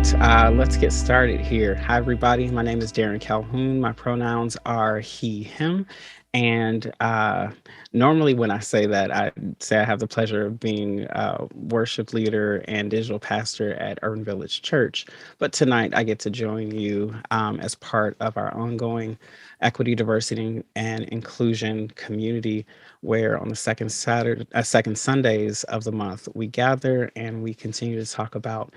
right, let's get started here. Hi, everybody. My name is Darren Calhoun. My pronouns are he, him. And normally, when I say that, I say I have the pleasure of being worship leader and digital pastor at Urban Village Church. But tonight, I get to join you as part of our ongoing equity, diversity, and inclusion community, where on the second Sundays of the month, we gather and we continue to talk about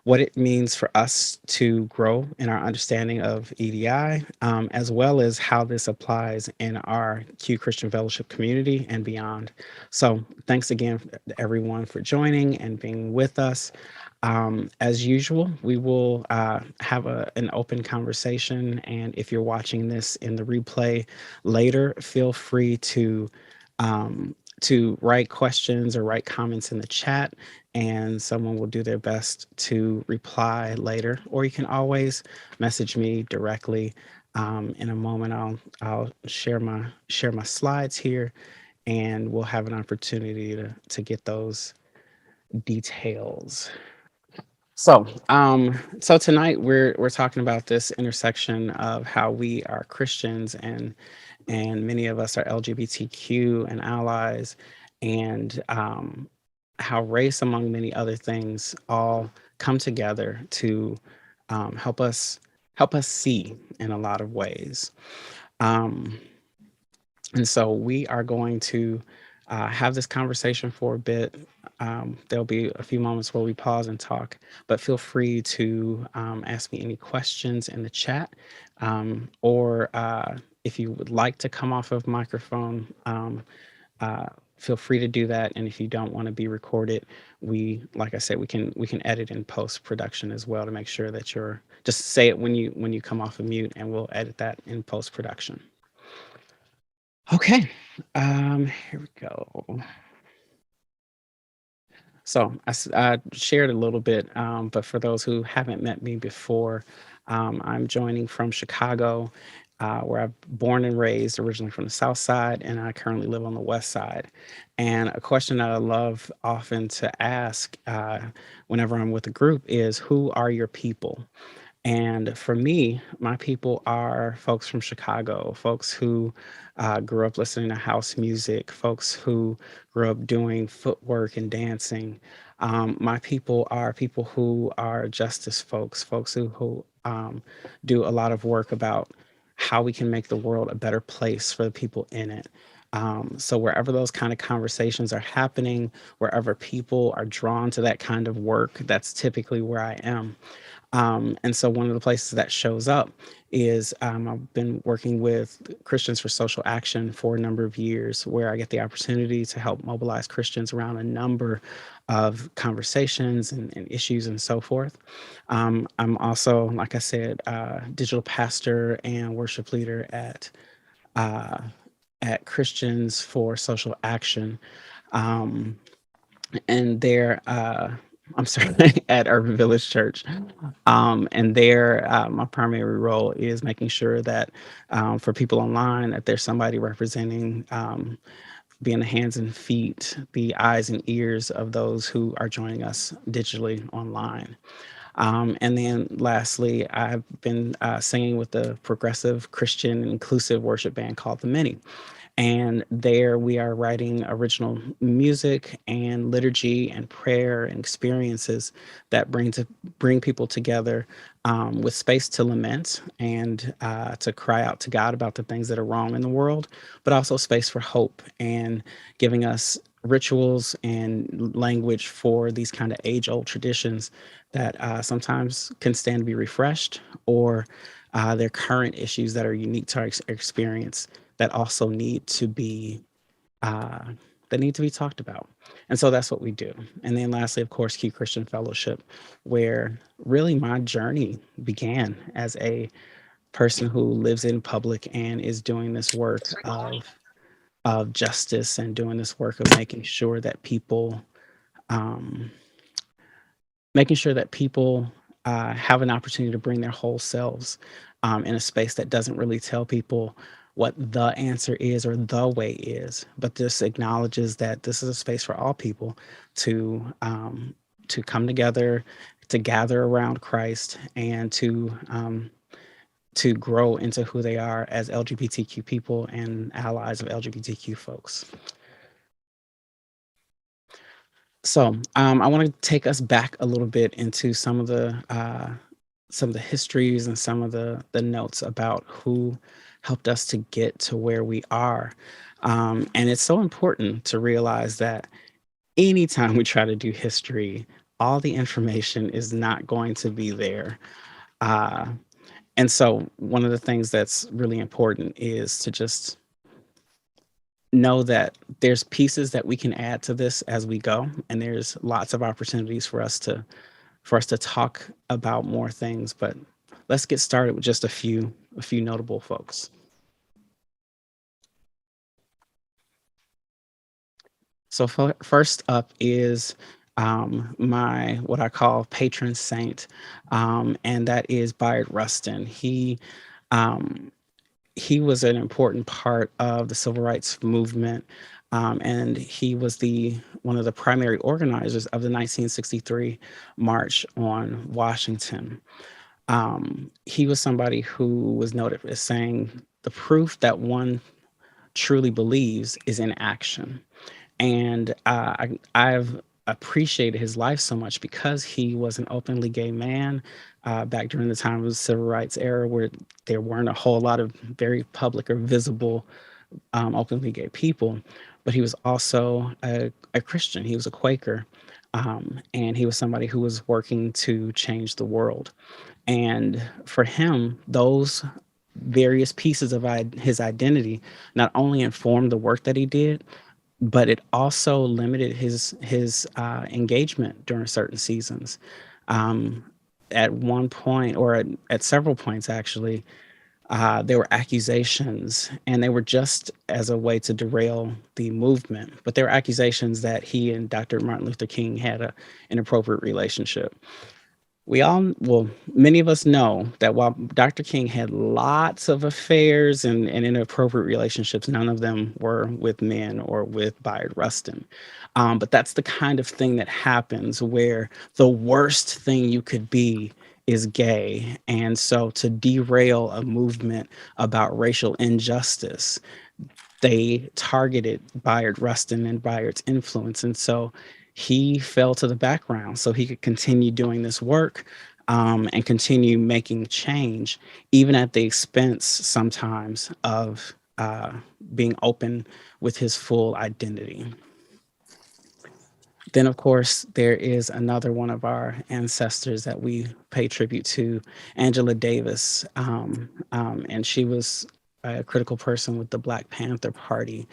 what it means for us to grow in our understanding of EDI, as well as how this applies in our Q Christian Fellowship community and beyond. So, thanks again to everyone for joining and being with us. As usual, we will have an open conversation. And if you're watching this in the replay later, feel free to write questions or write comments in the chat, and someone will do their best to reply later. Or you can always message me directly. In a moment, I'll share my slides here, and we'll have an opportunity to get those details. So tonight we're talking about this intersection of how we are Christians and many of us are LGBTQ and allies, and how race, among many other things, all come together to help us see in a lot of ways. Um, and so we are going to have this conversation for a bit. There'll be a few moments where we pause and talk, but feel free to ask me any questions in the chat, or if you would like to come off of microphone, uh, feel free to do that. And if you don't want to be recorded, like I said, we can edit in post production as well to make sure that you're just say it when you come off of mute, and we'll edit that in post production. Okay, here we go. So I shared a little bit, but for those who haven't met me before, I'm joining from Chicago, where I'm born and raised, originally from the South Side, and I currently live on the West Side. And a question that I love often to ask whenever I'm with a group is, "Who are your people?" And for me, my people are folks from Chicago, folks who grew up listening to house music, folks who grew up doing footwork and dancing. My people are people who are justice folks, folks who do a lot of work about how we can make the world a better place for the people in it. So wherever those kind of conversations are happening, wherever people are drawn to that kind of work, that's typically where I am. And so one of the places that shows up is I've been working with Christians for Social Action for a number of years, where I get the opportunity to help mobilize Christians around a number of conversations and issues and so forth. I'm also, like I said, digital pastor and worship leader uh, at Christians for Social Action. Um, and there, I'm sorry, at Urban Village Church. And there, my primary role is making sure that for people online, that there's somebody representing, being the hands and feet, the eyes and ears of those who are joining us digitally online. And then lastly, I've been singing with the progressive Christian inclusive worship band called The Many. And there we are writing original music and liturgy and prayer and experiences that bring people together, with space to lament and to cry out to God about the things that are wrong in the world, but also space for hope and giving us rituals and language for these kind of age-old traditions that sometimes can stand to be refreshed, or they're current issues that are unique to our experience that also uh, need to be talked about. And so that's what we do. And then lastly, of course, Q Christian Fellowship, where really my journey began as a person who lives in public and is doing this work of justice and doing this work of um, making sure that people have an opportunity to bring their whole selves, in a space that doesn't really tell people what the answer is or the way is, but just acknowledges that this is a space for all people to come together, to gather around Christ and to grow into who they are as LGBTQ people and allies of LGBTQ folks. So, I want to take us back a little bit into some of the histories and some of the notes about who helped us to get to where we are. And it's so important to realize that anytime we try to do history, all the information is not going to be there. Uh, and so, one of the things that's really important is to just know that there's pieces that we can add to this as we go, and there's lots of opportunities for us to talk about more things. But let's get started with just a few notable folks. So first up is my what I call patron saint, and that is Byron Rustin. Um, he was an important part of the civil rights movement, and he was the one of the primary organizers of the 1963 March on Washington. He was somebody who was noted as saying, "The proof that one truly believes is in action." And I've appreciated his life so much because he was an openly gay man back during the time of the civil rights era, where there weren't a whole lot of very public or visible openly gay people. But he was also a Christian. He was a Quaker, and he was somebody who was working to change the world. And for him, those various pieces of his identity not only informed the work that he did, but it also limited his engagement during certain seasons. Um, at one point, or at several points actually, there were accusations, and they were just as a way to derail the movement. But there were accusations that he and Dr. Martin Luther King had a inappropriate relationship. Well, many of us know that while Dr. King had lots of affairs and inappropriate relationships, none of them were with men or with Bayard Rustin. But that's the kind of thing that happens where the worst thing you could be is gay. And so to derail a movement about racial injustice, they targeted Bayard Rustin and Bayard's influence. And so he fell to the background so he could continue doing this work, and continue making change, even at the expense sometimes of being open with his full identity. Then, of course, there is another one of our ancestors that we pay tribute to, Angela Davis. And she was a critical person with the Black Panther Party.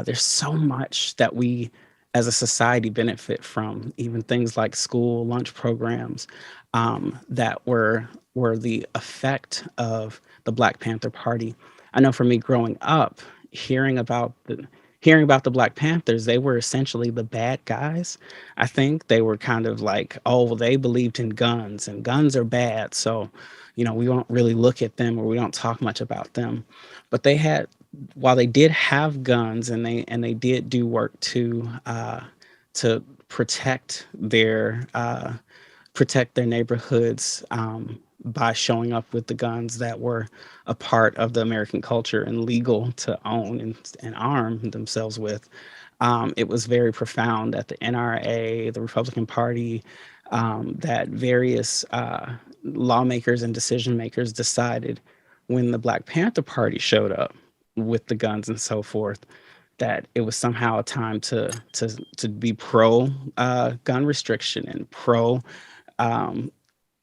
There's so much that we as a society benefit from, even things like school lunch programs, that were the effect of the Black Panther Party. I know for me growing up, hearing about the hearing about the Black Panthers, they were essentially the bad guys. I think they were kind of like, oh, well, they believed in guns and guns are bad. So, we don't really look at them, or we don't talk much about them. But they had, while they did have guns, and they did do work to protect their neighborhoods, by showing up with the guns that were a part of the American culture and legal to own and arm themselves with. It was very profound that the NRA, the Republican Party, that various lawmakers and decision makers decided when the Black Panther Party showed up with the guns and so forth, that it was somehow a time to be pro gun restriction and pro um,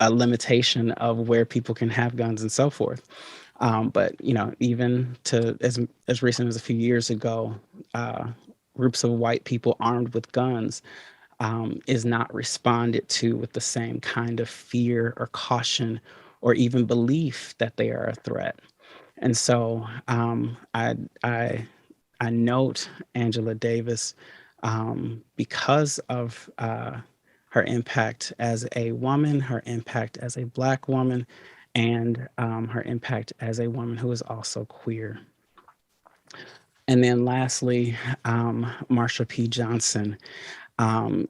a limitation of where people can have guns and so forth. But even to as recent as a few years ago, uh, groups of white people armed with guns is not responded to with the same kind of fear or caution or even belief that they are a threat. And so I note Angela Davis because of her impact as a woman, her impact as a Black woman, and her impact as a woman who is also queer. And then lastly, Marsha P Johnson. Um,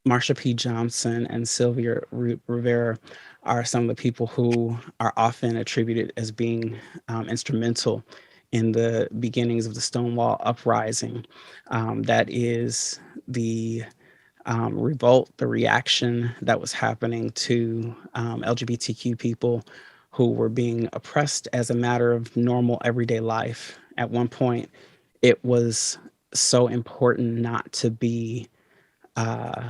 Marsha P Johnson and Sylvia Rivera are some of the people who are often attributed as being instrumental in the beginnings of the Stonewall Uprising. That is the revolt, the reaction that was happening to LGBTQ people who were being oppressed as a matter of normal everyday life. At one point, it was so important not to be. Uh,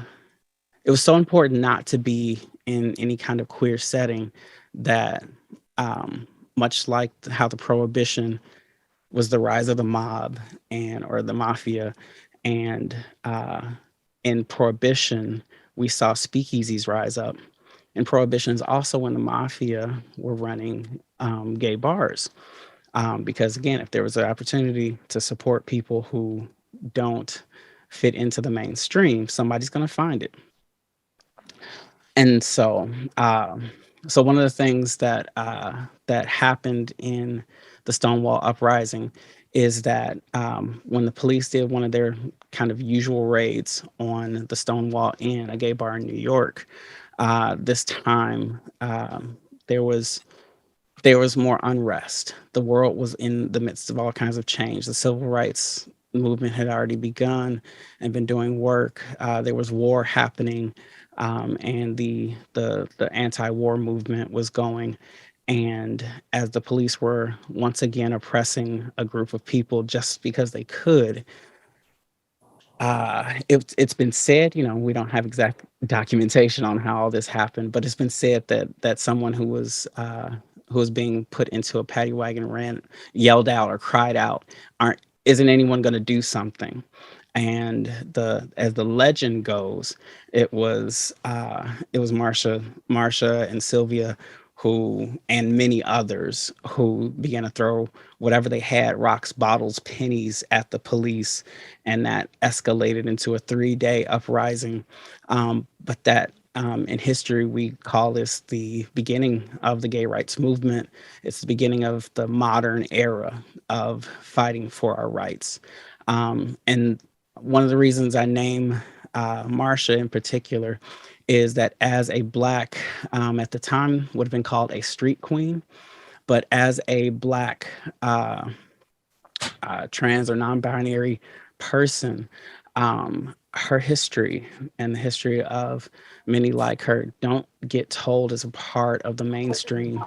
it was so important not to be in any kind of queer setting that, um, much like how the prohibition was the rise of the mob and or the mafia, and in prohibition we saw speakeasies rise up. And prohibitions also when the mafia were running gay bars, because again, if there was an opportunity to support people who don't fit into the mainstream, somebody's going to find it. And so one of the things that happened in the Stonewall Uprising is that when the police did one of their kind of usual raids on the Stonewall Inn, a gay bar in New York, this time there was there was more unrest. The world was in the midst of all kinds of change. The civil rights movement had already begun and been doing work. There was war happening, and the anti-war movement was going. And as the police were once again oppressing a group of people just because they could, it's been said, we don't have exact documentation on how all this happened, but it's been said that someone who was being put into a paddy wagon yelled out or cried out, "Aren't isn't anyone going to do something?" And the as the legend goes, it was Marsha and Sylvia who and many others who began to throw whatever they had, rocks, bottles, pennies, at the police, and that escalated into a 3-day uprising. But that in history, we call this the beginning of the gay rights movement. It's the beginning of the modern era of fighting for our rights. And one of the reasons I name Marsha in particular is that as a Black, at the time would have been called a street queen, but as a Black uh, trans or non-binary person, her history and the history of many like her don't get told as a part of the mainstream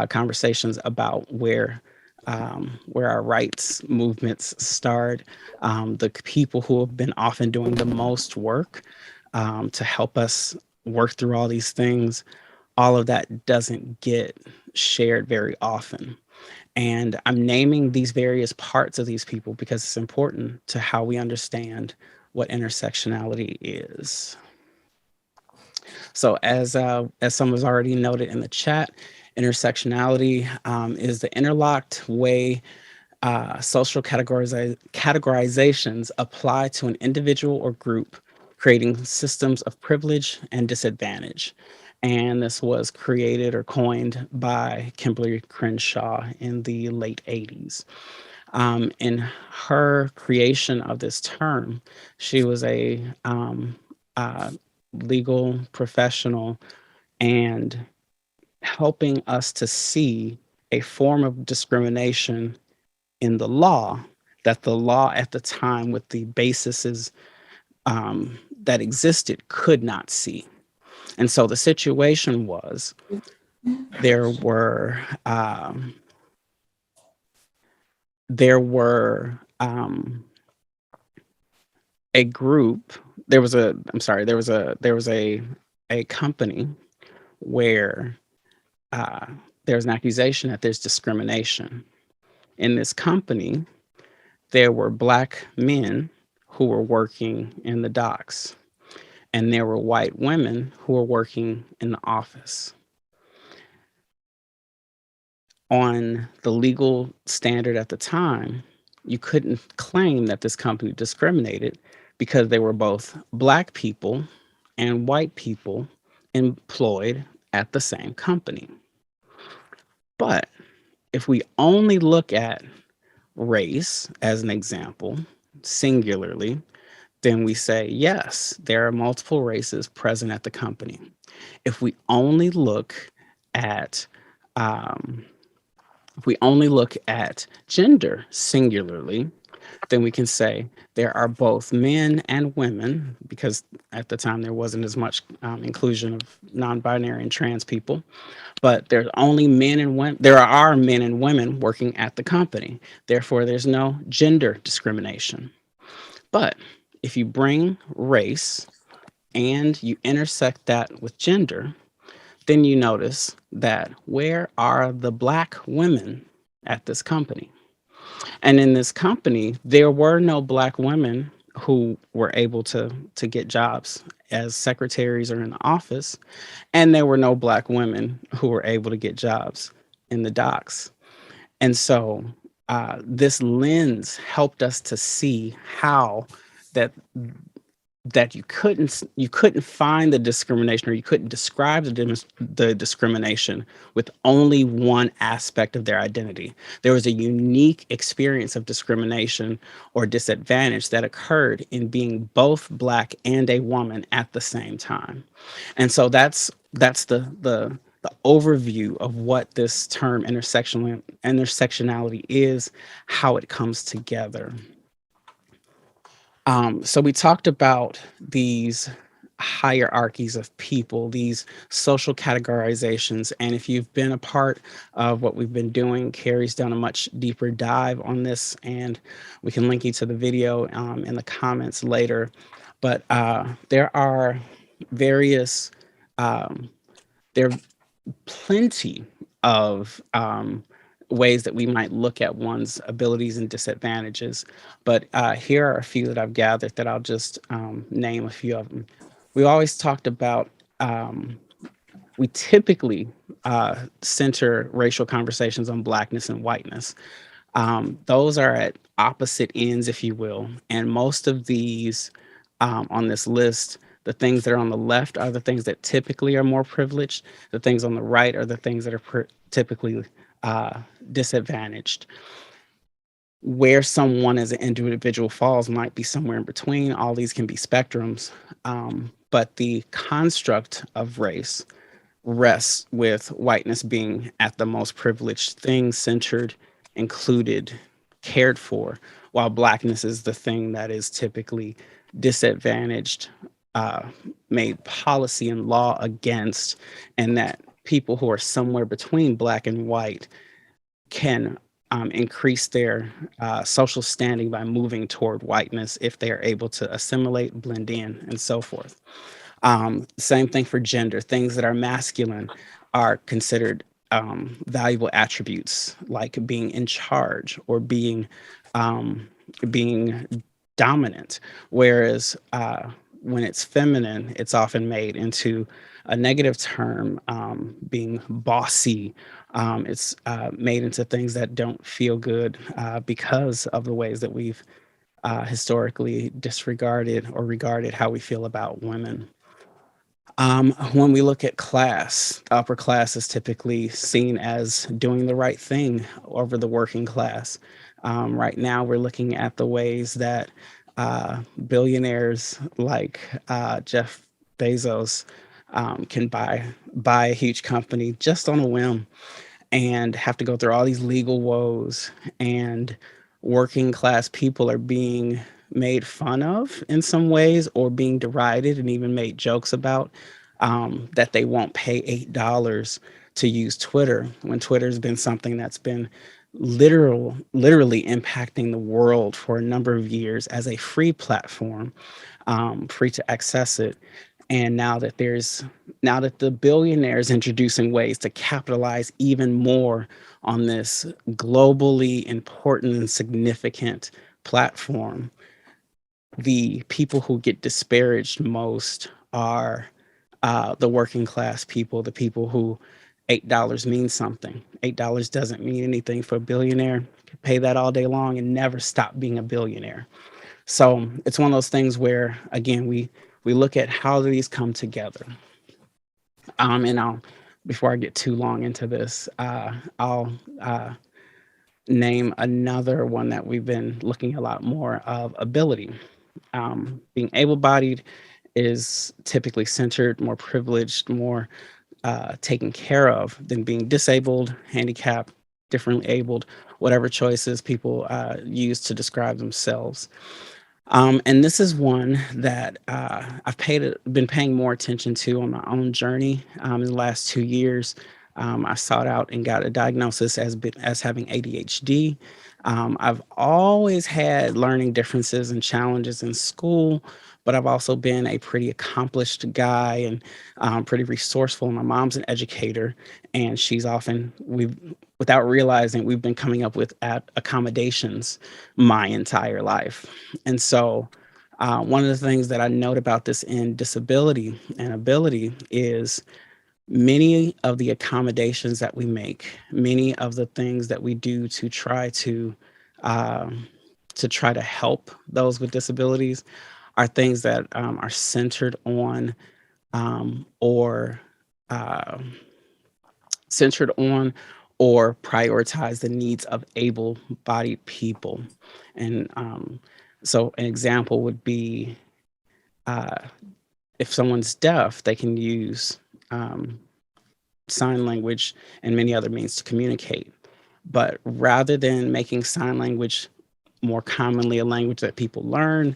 conversations about where our rights movements start. The people who have been often doing the most work to help us work through all these things, all of that doesn't get shared very often. And I'm naming these various parts of these people because it's important to how we understand what intersectionality is. So, as someone's already noted in the chat, intersectionality is the interlocked way social categorizations apply to an individual or group, creating systems of privilege and disadvantage. And this was created or coined by Kimberly Crenshaw in the late 80s. In her creation of this term, she was a uh, legal professional and helping us to see a form of discrimination in the law that the law at the time with the bases that existed could not see. And so the situation was there were there were a group there was a I'm sorry there was a company where uh, there's an accusation that there's discrimination in this company. There were Black men who were working in the docks, and there were white women who were working in the office. On the legal standard at the time, you couldn't claim that this company discriminated because they were both Black people and white people employed at the same company. But if we only look at race as an example, singularly, then we say, yes, there are multiple races present at the company. If we only look at um, if we only look at gender singularly, then we can say there are both men and women, because at the time there wasn't as much inclusion of non-binary and trans people. But there's only men and women. There are men and women working at the company. Therefore, there's no gender discrimination. But if you bring race and you intersect that with gender, then you notice that where are the Black women at this company? And in this company, there were no Black women who were able to get jobs as secretaries or in the office, and there were no Black women who were able to get jobs in the docks. And so this lens helped us to see how that you couldn't find the discrimination, or you couldn't describe the discrimination with only one aspect of their identity. There was a unique experience of discrimination or disadvantage that occurred in being both Black and a woman at the same time. And so that's the overview of what this term intersectionality is, how it comes together. So we talked about these hierarchies of people, these social categorizations. And if you've been a part of what we've been doing, Carrie's done a much deeper dive on this, and we can link you to the video in the comments later. But there are various, um, there are plenty of ways that we might look at one's abilities and disadvantages. But here are a few that I've gathered that I'll just name a few of them. We always talked about, we typically center racial conversations on Blackness and whiteness. Those are at opposite ends, if you will. And most of these on this list, the things that are on the left are the things that typically are more privileged. The things on the right are the things that are typically disadvantaged. Where someone as an individual falls might be somewhere in between. All these can be spectrums. But the construct of race rests with whiteness being at the most privileged thing, centered, included, cared for, while Blackness is the thing that is typically disadvantaged, uh, made policy and law against, and that people who are somewhere between Black and white can increase their social standing by moving toward whiteness if they are able to assimilate, blend in, and so forth. Same thing for gender. Things that are masculine are considered valuable attributes, like being in charge or being dominant. Whereas when it's feminine, it's often made into a negative term, being bossy. It's made into things that don't feel good because of the ways that we've historically disregarded or regarded how we feel about women. When we look at class, the upper class is typically seen as doing the right thing over the working class. Right now, we're looking at the ways that billionaires like Jeff Bezos can buy a huge company just on a whim, and have to go through all these legal woes, and working class people are being made fun of in some ways, or being derided and even made jokes about, that they won't pay $8 to use Twitter, when Twitter's been something that's been literally impacting the world for a number of years as a free platform, free to access it. And now that the billionaires introducing ways to capitalize even more on this globally important and significant platform, the people who get disparaged most are the working class people, the people who $8 means something. $8 doesn't mean anything for a billionaire. Could pay that all day long and never stop being a billionaire. So it's one of those things where, again, we look at how these come together. And I'll Before I get too long into this, I'll name another one that we've been looking a lot more of: ability. Being able-bodied is typically centered, more privileged, more taken care of than being disabled, handicapped, differently abled, whatever choices people use to describe themselves. And this is one that been paying more attention to on my own journey in the last 2 years. I sought out and got a diagnosis as having ADHD. I've always had learning differences and challenges in school, but I've also been a pretty accomplished guy and pretty resourceful. My mom's an educator, and without realizing, we've been coming up with accommodations my entire life. And so, one of the things that I note about this in disability and ability is many of the accommodations that we make, many of the things that we do um, to try to help those with disabilities are things that are or um, centered on or prioritize the needs of able-bodied people. And so, an example would be uh, if someone's deaf, they can use um, sign language and many other means to communicate. But rather than making sign language more commonly a language that people learn,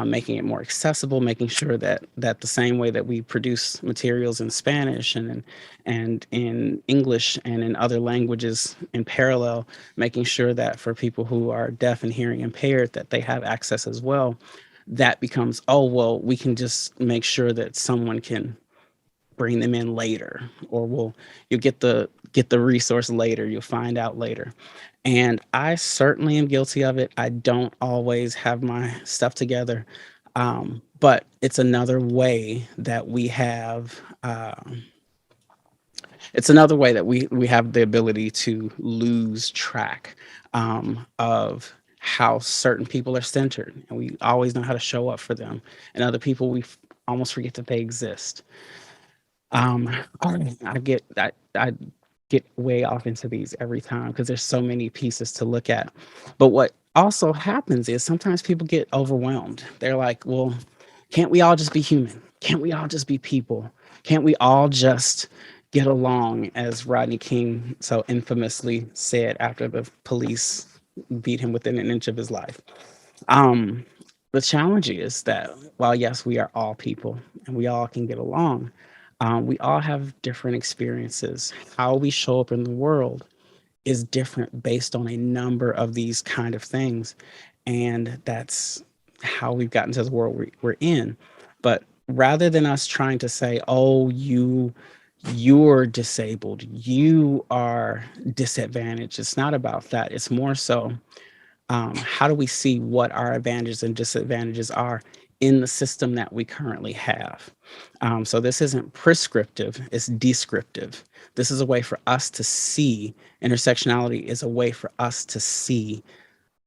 making it more accessible, making sure that the same way that we produce materials in Spanish and in English and in other languages in parallel, making sure that for people who are deaf and hearing impaired that they have access as well. That becomes, oh well, we can just make sure that someone can bring them in later, or you'll get the resource later, you'll find out later. And I certainly am guilty of it. I don't always have my stuff together, but it's another way that we have the ability to lose track of how certain people are centered, and we always know how to show up for them, and other people almost forget that they exist. Um, I get way off into these every time because there's so many pieces to look at. But what also happens is sometimes people get overwhelmed. They're like, "Well, can't we all just be human? Can't we all just be people? Can't we all just get along?" As Rodney King so infamously said after the police beat him within an inch of his life. Um, the challenge is that while yes, we are all people and we all can get along, we all have different experiences. How we show up in the world is different based on a number of these kind of things, and that's how we've gotten to the world we're in. But rather than us trying to say, "Oh, you're disabled, you are disadvantaged," it's not about that. It's more so how do we see what our advantages and disadvantages are in the system that we currently have? So this isn't prescriptive, it's descriptive. This is a way for us to see, intersectionality is a way for us to see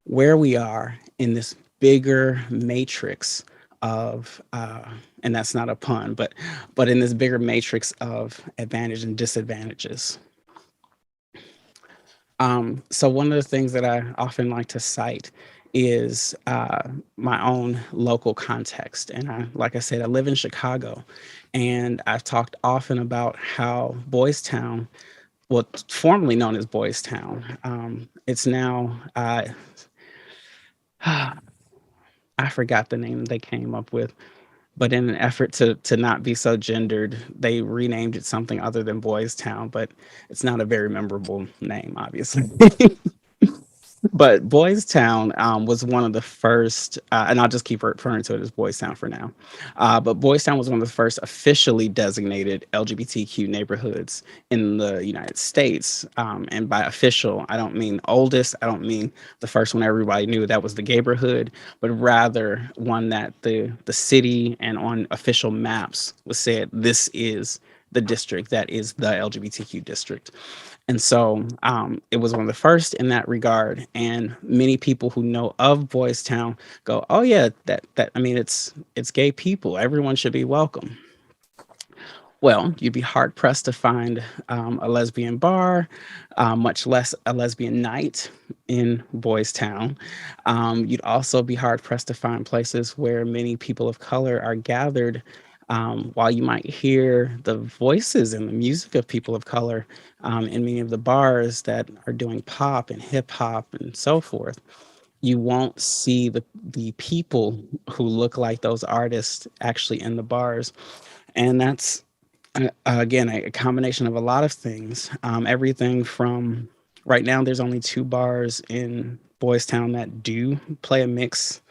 where we are in this bigger matrix of, and that's not a pun, but in this bigger matrix of advantage and disadvantages. So one of the things that I often like to cite is my own local context. And like I said, I live in Chicago, and I've talked often about how Boys Town, well, formerly known as Boys Town, it's now, I forgot the name they came up with, but in an effort to not be so gendered, they renamed it something other than Boys Town, but it's not a very memorable name, obviously. But Boys Town was one of the first, and I'll just keep referring to it as Boys Town for now. But Boys Town was one of the first officially designated LGBTQ neighborhoods in the United States. And by official, I don't mean oldest. I don't mean the first one everybody knew that was the neighborhood, but rather one that the city and on official maps was said this is the district that is the LGBTQ district. And so it was one of the first in that regard. And many people who know of Boys Town go, "Oh yeah, that I mean it's gay people. Everyone should be welcome." Well, you'd be hard pressed to find a lesbian bar, much less a lesbian night in Boys Town. You'd also be hard pressed to find places where many people of color are gathered. While you might hear the voices and the music of people of color in many of the bars that are doing pop and hip hop and so forth, you won't see the people who look like those artists actually in the bars. And that's again, a combination of a lot of things. Everything from right now, there's only 2 bars in Boys Town that do play a mix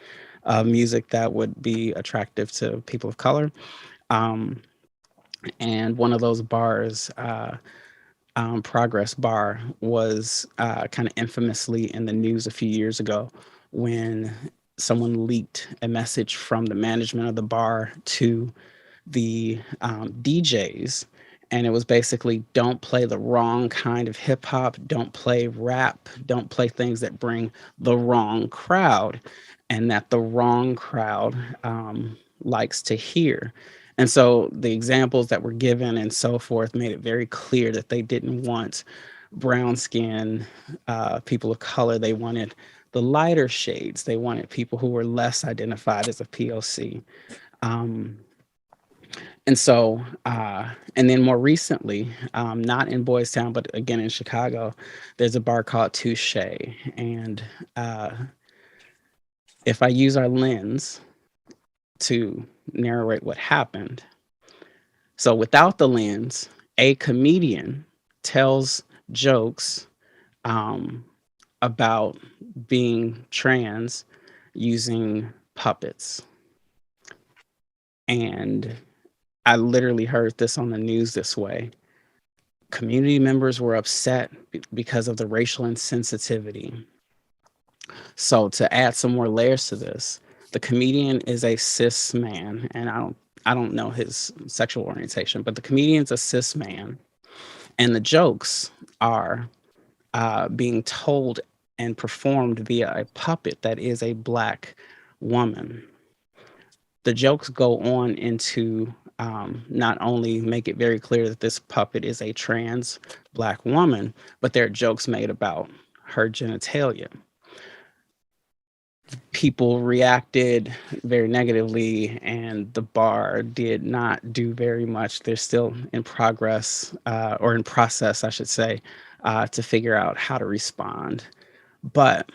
of music that would be attractive to people of color. Um, and one of those bars, Progress Bar, was kind of infamously in the news a few years ago when someone leaked a message from the management of the bar to the DJs, and it was basically don't play the wrong kind of hip hop, don't play rap, don't play things that bring the wrong crowd, and that the wrong crowd likes to hear. And so the examples that were given and so forth made it very clear that they didn't want brown skin people of color. They wanted the lighter shades. They wanted people who were less identified as a POC. Um, and then more recently, not in Boys Town, but again in Chicago, there's a bar called Touche. And uh, if I use our lens to narrate what happened, so without the lens, a comedian tells jokes um, about being trans using puppets. And I literally heard this on the news this way. Community members were upset because of the racial insensitivity. So to add some more layers to this, the comedian is a cis man, and I don't know his sexual orientation, but the comedian's a cis man, and the jokes are being told and performed via a puppet that is a black woman. The jokes go on into not only make it very clear that this puppet is a trans black woman, but there are jokes made about her genitalia. People reacted very negatively, and the bar did not do very much. They're still in progress, or in process, I should say, to figure out how to respond. But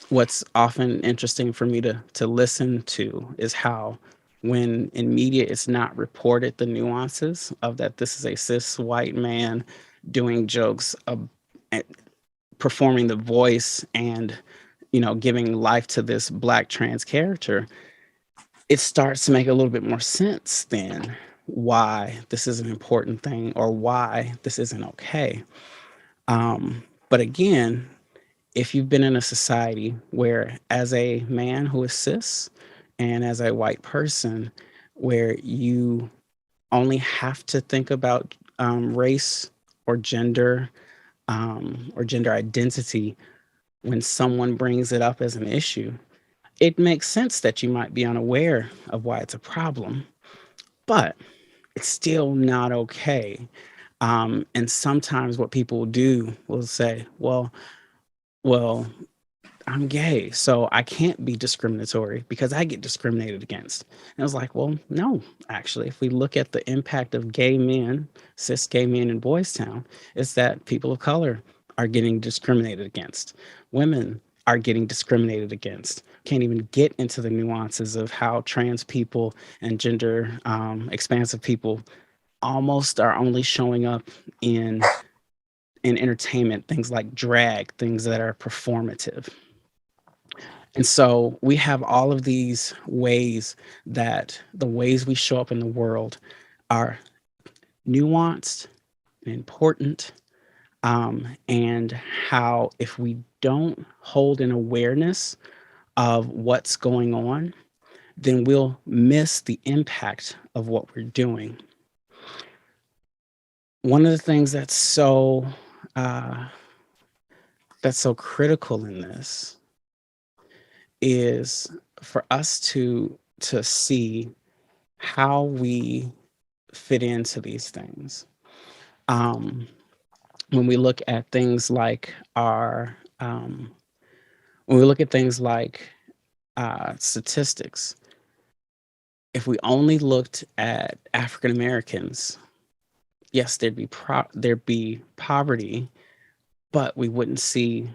what's often interesting for me to listen to is how when in media it's not reported the nuances of that this is a cis white man doing jokes of performing the voice and giving life to this black trans character, it starts to make a little bit more sense then why this is an important thing or why this isn't okay. But again, if you've been in a society where as a man who is cis and as a white person where you only have to think about race or gender identity when someone brings it up as an issue, it makes sense that you might be unaware of why it's a problem, but it's still not okay. And sometimes what people do will say, well, I'm gay, so I can't be discriminatory because I get discriminated against. And I was like, well, no, actually, if we look at the impact of gay men, cis gay men in Boys Town, it's that people of color are getting discriminated against. Women are getting discriminated against. Can't even get into the nuances of how trans people and gender expansive people almost are only showing up in entertainment, things like drag, things that are performative. And so we have all of these ways that the ways we show up in the world are nuanced and important, and how if we don't hold an awareness of what's going on, then we'll miss the impact of what we're doing. One of the things uh, that's so critical in this is for us to see how we fit into these things. Um, when we look at things like our, when we look at things like statistics, if we only looked at African Americans, yes, there'd be poverty, but we wouldn't see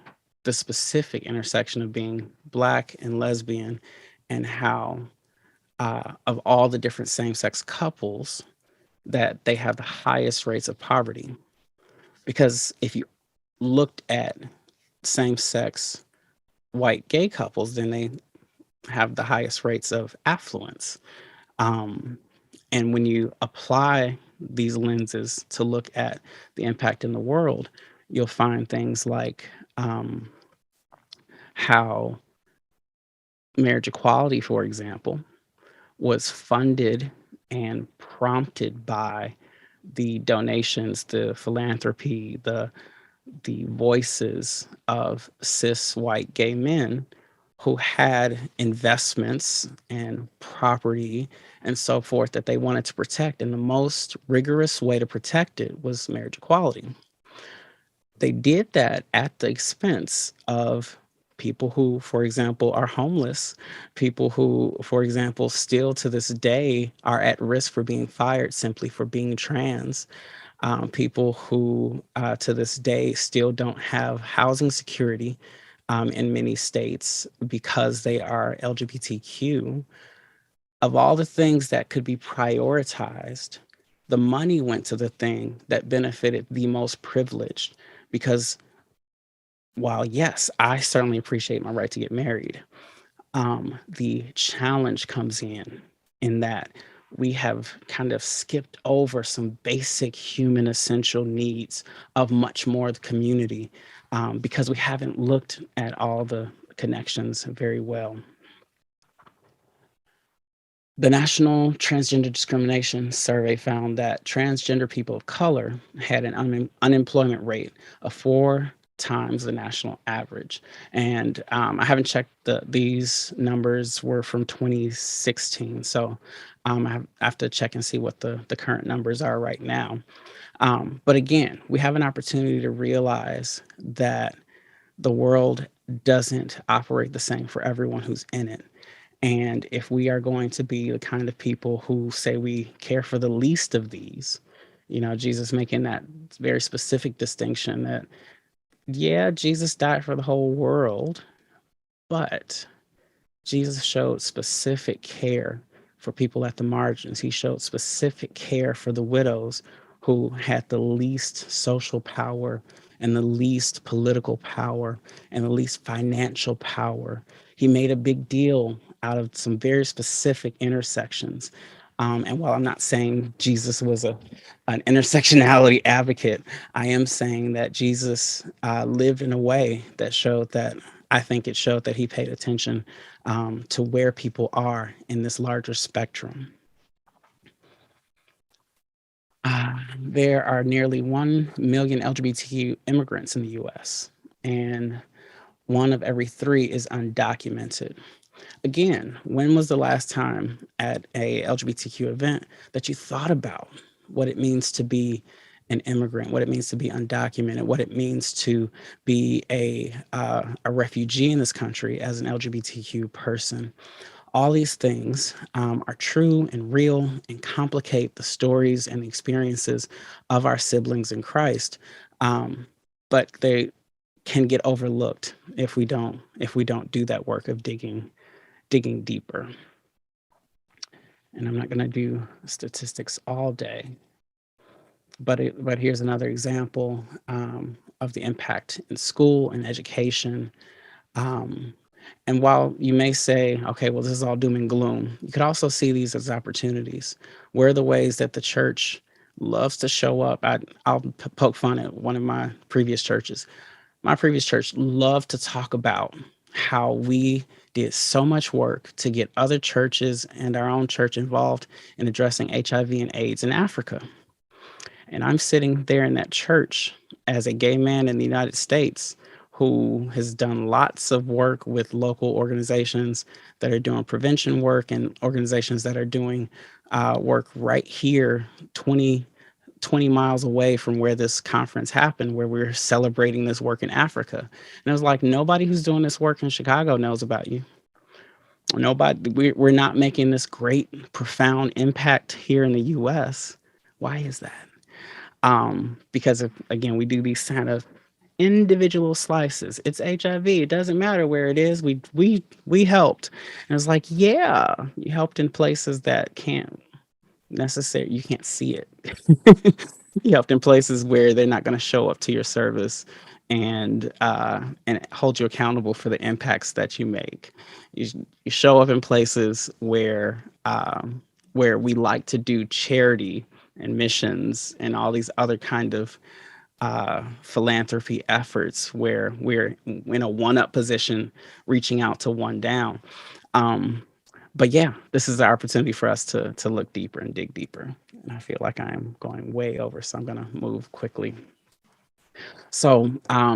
the specific intersection of being Black and lesbian, and how of all the different same-sex couples that they have the highest rates of poverty. Because if you looked at same-sex white gay couples, then they have the highest rates of affluence. Um, and when you apply these lenses to look at the impact in the world, you'll find things like how marriage equality, for example, was funded and prompted by the donations, the philanthropy, the voices of cis white gay men who had investments and property and so forth that they wanted to protect. And the most rigorous way to protect it was marriage equality. They did that at the expense of people who, for example, are homeless, people who, for example, still to this day are at risk for being fired simply for being trans, people who to this day still don't have housing security in many states because they are LGBTQ. Of all the things that could be prioritized, the money went to the thing that benefited the most privileged. Because while, yes, I certainly appreciate my right to get married, the challenge comes in that we have kind of skipped over some basic human essential needs of much more of the community, because we haven't looked at all the connections very well. The National Transgender Discrimination Survey found that transgender people of color had an unemployment rate of 4 times the national average. And I haven't checked these numbers were from 2016. So I have to check and see what the current numbers are right now. But again, we have an opportunity to realize that the world doesn't operate the same for everyone who's in it. And if we are going to be the kind of people who say we care for the least of these, Jesus making that very specific distinction that, yeah, Jesus died for the whole world, but Jesus showed specific care for people at the margins. He showed specific care for the widows who had the least social power and the least political power and the least financial power. He made a big deal out of some very specific intersections. And while I'm not saying Jesus was an intersectionality advocate, I am saying that Jesus lived in a way that showed that I think it showed that he paid attention to where people are in this larger spectrum. There are nearly 1 million LGBTQ immigrants in the US, and one of every three is undocumented. Again, when was the last time at a LGBTQ event that you thought about what it means to be an immigrant, what it means to be undocumented, what it means to be a refugee in this country as an LGBTQ person? All these things are true and real and complicate the stories and the experiences of our siblings in Christ, but they can get overlooked if we don't do that work of digging deeper. And I'm not going to do statistics all day, but here's another example of the impact in school and education. Um, and while you may say, okay, well, this is all doom and gloom, you could also see these as opportunities. Where are the ways that the church loves to show up? I'll poke fun at one of my previous churches. My previous church loved to talk about how we did so much work to get other churches and our own church involved in addressing HIV and AIDS in Africa. And I'm sitting there in that church as a gay man in the United States who has done lots of work with local organizations that are doing prevention work and organizations that are doing work right here 20 miles away from where this conference happened, where we're celebrating this work in Africa. And it was like, nobody who's doing this work in Chicago knows about you. Nobody, we're not making this great, profound impact here in the US. Why is that? Because of, again, we do these kind of individual slices. It's HIV. It doesn't matter where it is. We helped. And it's like, yeah, you helped in places that can't necessary you can't see it. You helped in places where they're not going to show up to your service and hold you accountable for the impacts that you make. You show up in places where we like to do charity and missions and all these other kind of philanthropy efforts where we're in a one-up position, reaching out to one down. Um, but yeah, this is the opportunity for us to look deeper and dig deeper. And I feel like I am going way over, so I'm gonna move quickly. So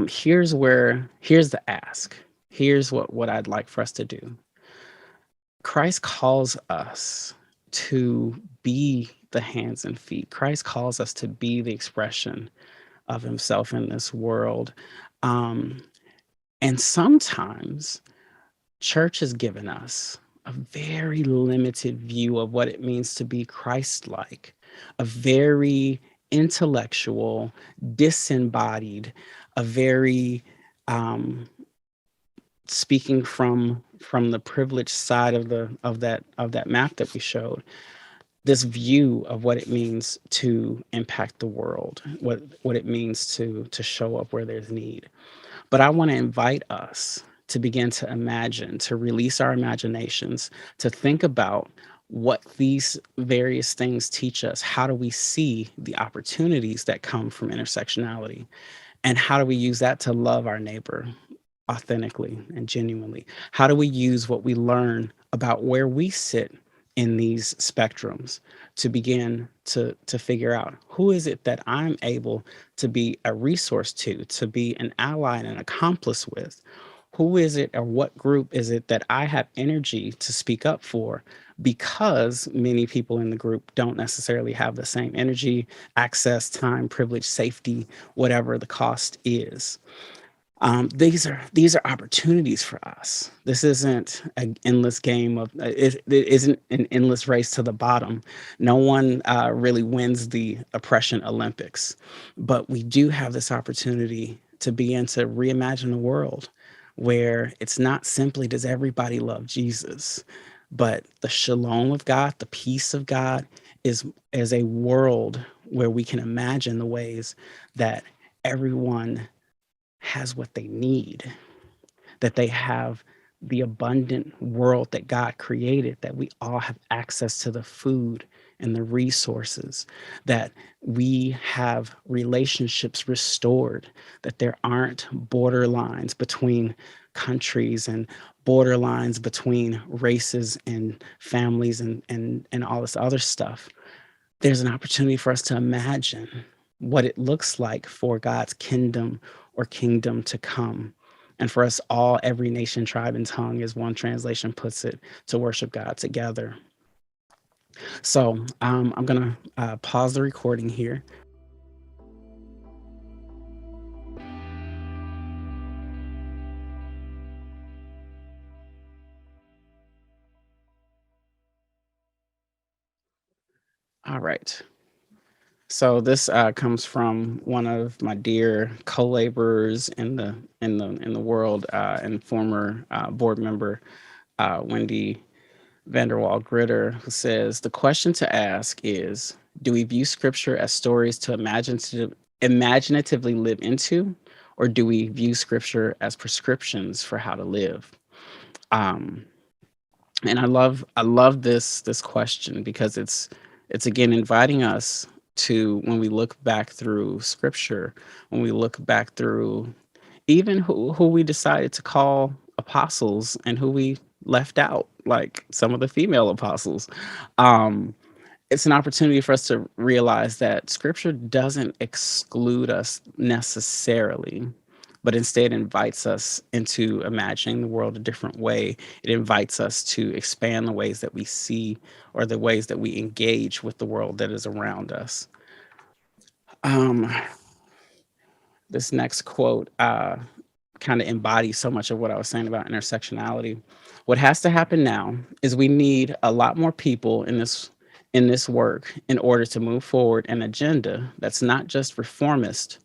here's the ask. Here's what I'd like for us to do. Christ calls us to be the hands and feet. Christ calls us to be the expression of himself in this world. Um, and sometimes church has given us a very limited view of what it means to be Christ-like, a very intellectual, disembodied, a very um, speaking from the privileged side of that map that we showed, this view of what it means to impact the world, what it means to show up where there's need. But I want to invite us to begin to imagine, to release our imaginations, to think about what these various things teach us. How do we see the opportunities that come from intersectionality? And how do we use that to love our neighbor authentically and genuinely? How do we use what we learn about where we sit in these spectrums to begin to figure out who is it that I'm able to be a resource to be an ally and an accomplice with? Who is it or what group is it that I have energy to speak up for, because many people in the group don't necessarily have the same energy, access, time, privilege, safety, whatever the cost is. These are opportunities for us. This isn't an endless game of it isn't an endless race to the bottom. No one really wins the oppression Olympics, but we do have this opportunity to begin to reimagine a world where it's not simply does everybody love Jesus, but the shalom of God, the peace of God is a world where we can imagine the ways that everyone has what they need, that they have the abundant world that God created, that we all have access to the food and the resources, that we have relationships restored, that there aren't borderlines between countries and borderlines between races and families and all this other stuff. There's an opportunity for us to imagine what it looks like for God's kingdom or kingdom to come. And for us all, every nation, tribe, and tongue, as one translation puts it, to worship God together. So I'm going to pause the recording here. All right. So this comes from one of my dear co-laborers in the world and former board member Wendy Vanderwall Gritter, who says the question to ask is: do we view Scripture as stories to imaginatively live into, or do we view Scripture as prescriptions for how to live? Um, and I love this question because it's again inviting us to, when we look back through scripture, when we look back through even who we decided to call apostles and who we left out, like some of the female apostles. Um, it's an opportunity for us to realize that scripture doesn't exclude us necessarily, but instead invites us into imagining the world a different way. It invites us to expand the ways that we see or the ways that we engage with the world that is around us. Um, this next quote kind of embodies so much of what I was saying about intersectionality. What has to happen now is we need a lot more people in this work in order to move forward an agenda that's not just reformist,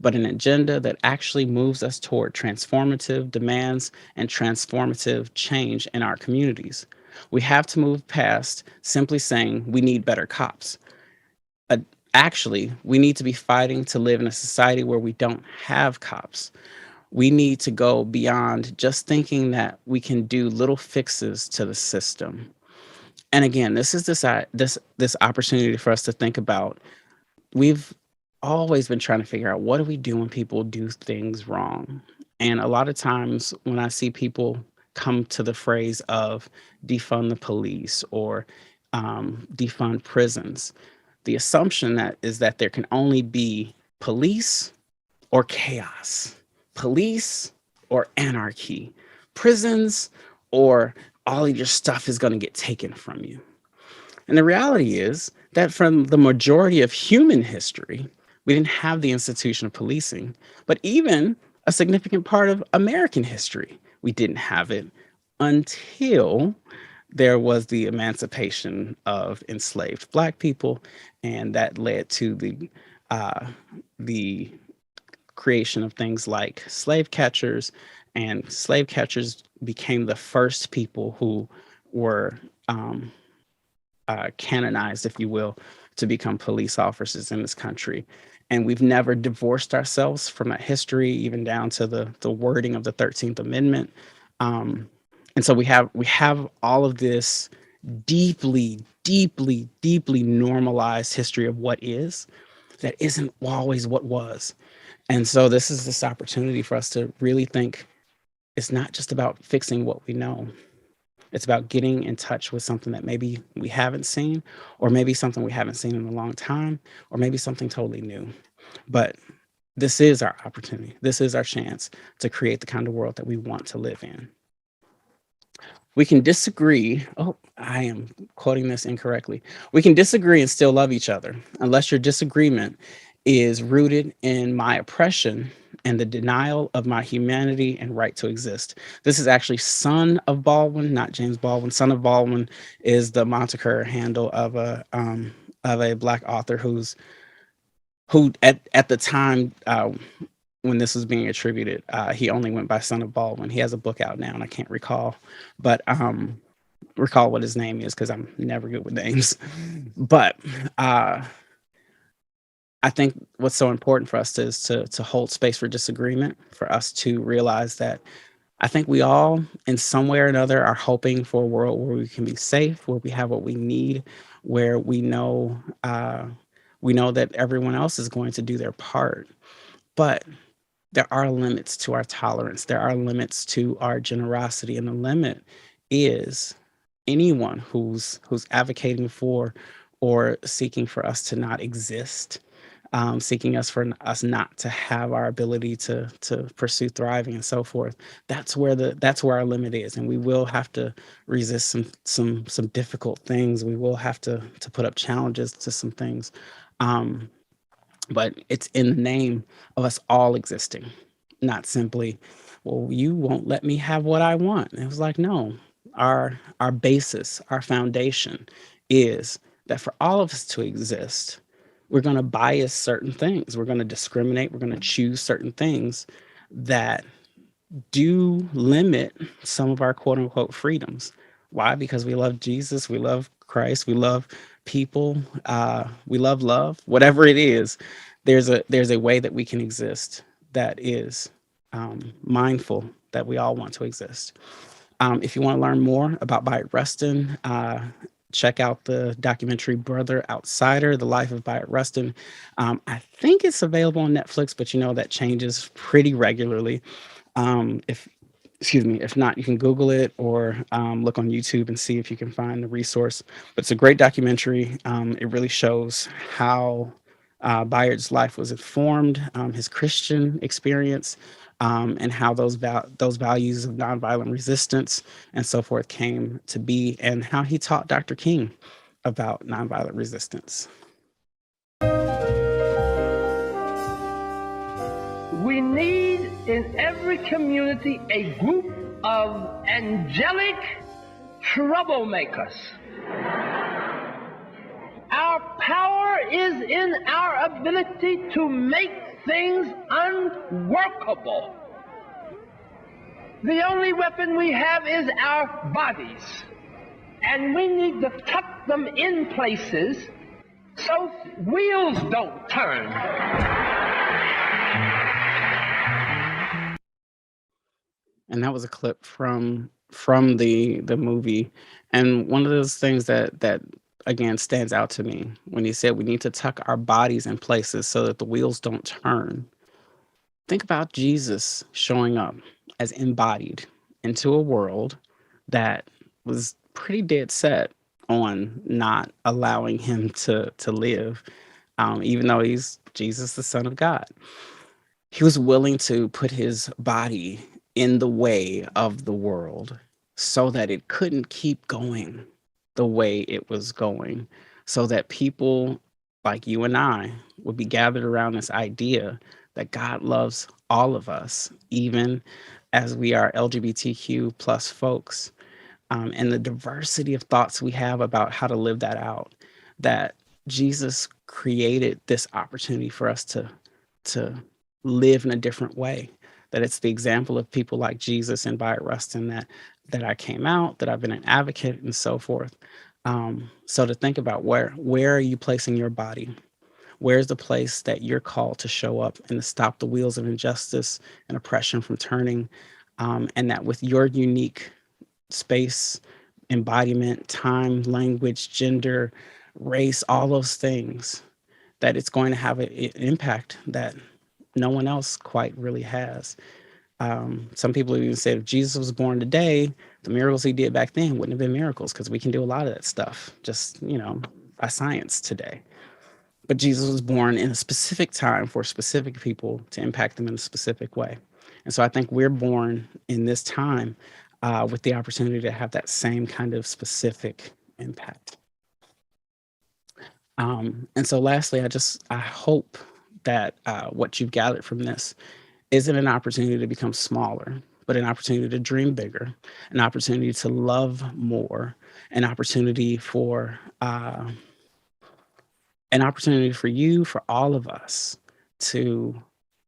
but an agenda that actually moves us toward transformative demands and transformative change in our communities. We have to move past simply saying we need better cops. Uh, Actually, we need to be fighting to live in a society where we don't have cops. We need to go beyond just thinking that we can do little fixes to the system. And again, this is this opportunity for us to think about. We've always been trying to figure out, what do we do when people do things wrong? And a lot of times when I see people come to the phrase of defund the police or defund prisons, the assumption that is that there can only be police or chaos, police or anarchy, prisons or all of your stuff is going to get taken from you. And the reality is that from the majority of human history, we didn't have the institution of policing, but even a significant part of American history, we didn't have it until there was the emancipation of enslaved Black people, and that led to the creation of things like slave catchers, and slave catchers became the first people who were canonized, if you will, to become police officers in this country. And we've never divorced ourselves from that history, even down to the wording of the 13th Amendment. Um, and so we have all of this deeply, deeply, deeply normalized history of what is that isn't always what was. And so this is this opportunity for us to really think it's not just about fixing what we know. It's about getting in touch with something that maybe we haven't seen, or maybe something we haven't seen in a long time, or maybe something totally new. But this is our opportunity. This is our chance to create the kind of world that we want to live in. We can disagree. Oh, I am quoting this incorrectly. We can disagree and still love each other unless your disagreement is rooted in my oppression and the denial of my humanity and right to exist. This is actually Son of Baldwin, not James Baldwin. Son of Baldwin is the moniker handle of a Black author who at the time when this was being attributed, he only went by Son of Baldwin. He has a book out now, and I can't but recall what his name is because I'm never good with names. But I think what's so important for us is to hold space for disagreement, for us to realize that I think we all, in some way or another, are hoping for a world where we can be safe, where we have what we need, where we know that everyone else is going to do their part. But there are limits to our tolerance. There are limits to our generosity, and the limit is anyone who's advocating for or seeking for us to not exist, seeking us not to have our ability to pursue thriving and so forth. That's where our limit is, and we will have to resist some difficult things. We will have to put up challenges to some things. Um, but it's in the name of us all existing, not simply, well, you won't let me have what I want. And it was like, no, our basis, our foundation is that for all of us to exist, we're going to bias certain things. We're going to discriminate. We're going to choose certain things that do limit some of our quote unquote freedoms. Why? Because we love Jesus, we love Christ, we love people, we love love, whatever it is. There's a way that we can exist that is mindful that we all want to exist. If you want to learn more about Byron Rustin, check out the documentary Brother Outsider, The Life of Byron Rustin. I think it's available on Netflix, but that changes pretty regularly. If excuse me, if not, you can Google it or look on YouTube and see if you can find the resource. But it's a great documentary. It really shows how Bayard's life was informed, his Christian experience, and how those values of nonviolent resistance and so forth came to be, and how he taught Dr. King about nonviolent resistance. We need in every community a group of angelic troublemakers. Our power is in our ability to make things unworkable. The only weapon we have is our bodies, and we need to tuck them in places so wheels don't turn. And that was a clip from the movie. And one of those things that again stands out to me when he said we need to tuck our bodies in places so that the wheels don't turn. Think about Jesus showing up as embodied into a world that was pretty dead set on not allowing him to live, even though he's Jesus, the Son of God. He was willing to put his body in the way of the world so that it couldn't keep going the way it was going, so that people like you and I would be gathered around this idea that God loves all of us, even as we are LGBTQ plus folks, and the diversity of thoughts we have about how to live that out, that Jesus created this opportunity for us to live in a different way. That it's the example of people like Jesus and Byron Rustin that I came out, that I've been an advocate and so forth. So to think about where are you placing your body? Where's the place that you're called to show up and to stop the wheels of injustice and oppression from turning? And that with your unique space, embodiment, time, language, gender, race, all those things, that it's going to have an impact that no one else quite really has. Some people even said if Jesus was born today, the miracles he did back then wouldn't have been miracles because we can do a lot of that stuff just, by science today. But Jesus was born in a specific time for specific people to impact them in a specific way. And so I think we're born in this time with the opportunity to have that same kind of specific impact. And so lastly, I hope that what you've gathered from this isn't an opportunity to become smaller, but an opportunity to dream bigger, an opportunity to love more, an opportunity for you, for all of us to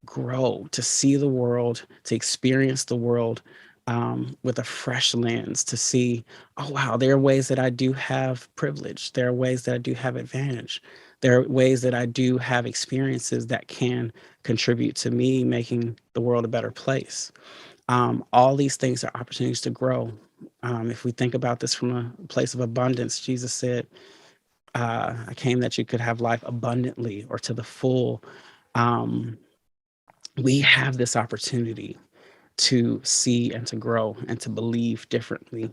grow, to see the world, to experience the world with a fresh lens, to see, oh, wow, there are ways that I do have privilege. There are ways that I do have advantage. There are ways that I do have experiences that can contribute to me making the world a better place. All these things are opportunities to grow. If we think about this from a place of abundance, Jesus said, I came that you could have life abundantly or to the full. We have this opportunity to see and to grow and to believe differently.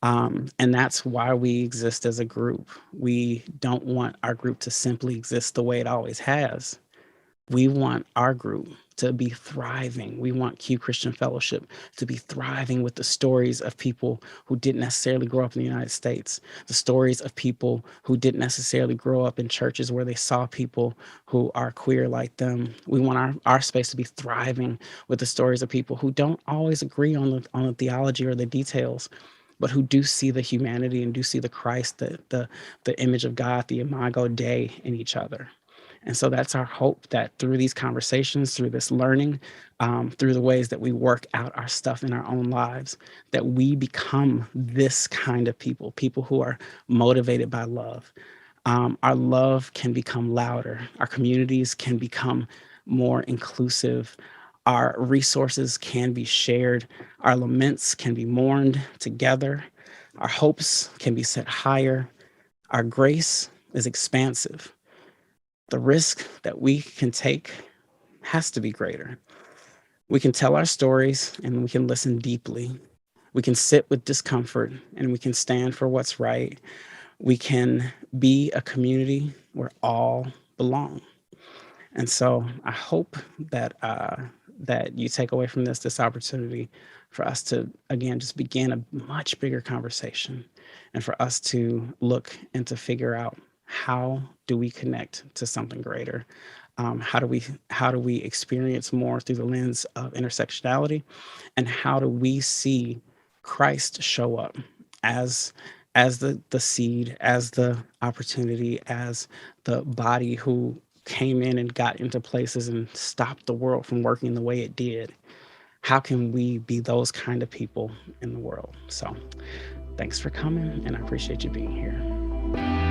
And that's why we exist as a group. We don't want our group to simply exist the way it always has. We want our group to be thriving. We want Q Christian Fellowship to be thriving with the stories of people who didn't necessarily grow up in the United States, the stories of people who didn't necessarily grow up in churches where they saw people who are queer like them. We want our space to be thriving with the stories of people who don't always agree on the theology or the details, but who do see the humanity and do see the Christ, the image of God, the Imago Dei in each other. And so that's our hope, that through these conversations, through this learning, through the ways that we work out our stuff in our own lives, that we become this kind of people who are motivated by love. Our love can become louder. Our communities can become more inclusive. Our resources can be shared. Our laments can be mourned together. Our hopes can be set higher. Our grace is expansive. The risk that we can take has to be greater. We can tell our stories and we can listen deeply. We can sit with discomfort and we can stand for what's right. We can be a community where all belong. And so I hope that that you take away from this opportunity for us to again just begin a much bigger conversation, and for us to look and to figure out how do we connect to something greater. How do we experience more through the lens of intersectionality, and how do we see Christ show up as the seed, as the opportunity, as the body who came in and got into places and stopped the world from working the way it did. How can we be those kind of people in the world? So thanks for coming, and I appreciate you being here.